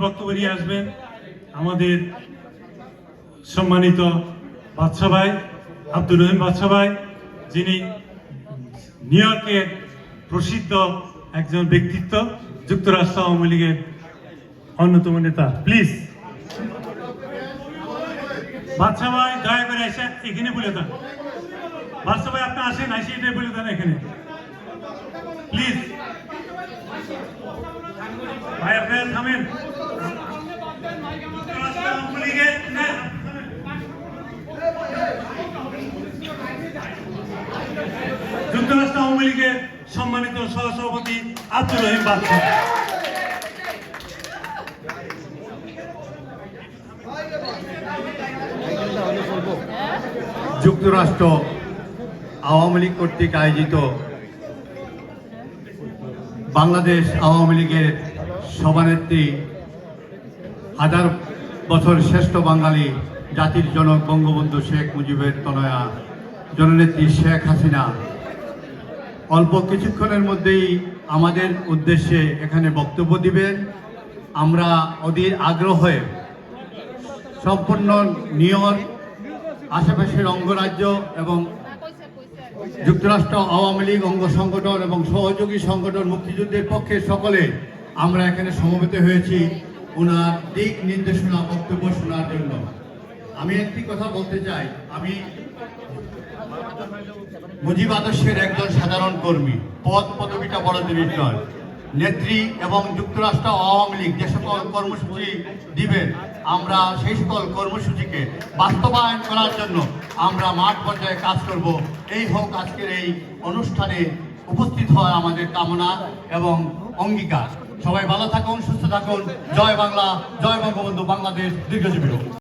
বক্তব্য নিয়ে আসবেন আমাদের সম্মানিত বাদশা ভাই আব্দুর রহিম বাদশা ভাই, যিনি নিউ ইয়র্কের প্রসিদ্ধ একজন ব্যক্তিত্ব, যুক্তরাষ্ট্র আওয়ামী লীগের অন্যতম নেতা। প্লিজ বাদশা ভাই দয়া করে এসে এখানে বলে দেন। বাদশা ভাই আপনি আসেন, এসে এটাই বলে দেন এখানে প্লিজ। ভাই আপনারা থামেন। যুক্তরাষ্ট্র আওয়ামী লীগের সম্মানিত সহসভাপতি আব্দুর রহিম বাদশা। যুক্তরাষ্ট্র আওয়ামী লীগ কর্তৃক আয়োজিত বাংলাদেশ আওয়ামী লীগের সভানেত্রী, হাজার বছর শ্রেষ্ঠ বাঙালি জাতির জনক বঙ্গবন্ধু শেখ মুজিবের তনয়া জননেত্রী শেখ হাসিনা অল্প কিছুক্ষণের মধ্যেই আমাদের উদ্দেশ্যে এখানে বক্তব্য দিবেন। আমরা অধীর আগ্রহে সম্পূর্ণ নিউ ইয়র্ক, আশেপাশের অঙ্গরাজ্য এবং যুক্তরাষ্ট্র আওয়ামী লীগ অঙ্গ সংগঠন এবং সহযোগী সংগঠন মুক্তিযুদ্ধের পক্ষে সকলে আমরা এখানে সমবেত হয়েছি ওনার দিক নির্দেশনা বক্তব্য শোনার জন্য। আমি একটি কথা বলতে চাই, আমি মুজিব আদর্শের একজন সাধারণ কর্মী। পদ পদবিটা বড় জিনিস নয়। নেত্রী এবং যুক্তরাষ্ট্র আওয়ামী লীগ যে সকল কর্মসূচি দিবেন, আমরা সেই সকল কর্মসূচিকে বাস্তবায়ন করার জন্য আমরা মাঠ পর্যায়ে কাজ করব। এই হোক আজকের এই অনুষ্ঠানে উপস্থিত হওয়া আমাদের কামনা এবং অঙ্গীকার। সবাই ভালো থাকুন, সুস্থ থাকুন। জয় বাংলা, জয় বঙ্গবন্ধু, বাংলাদেশ দীর্ঘজীবী হোক।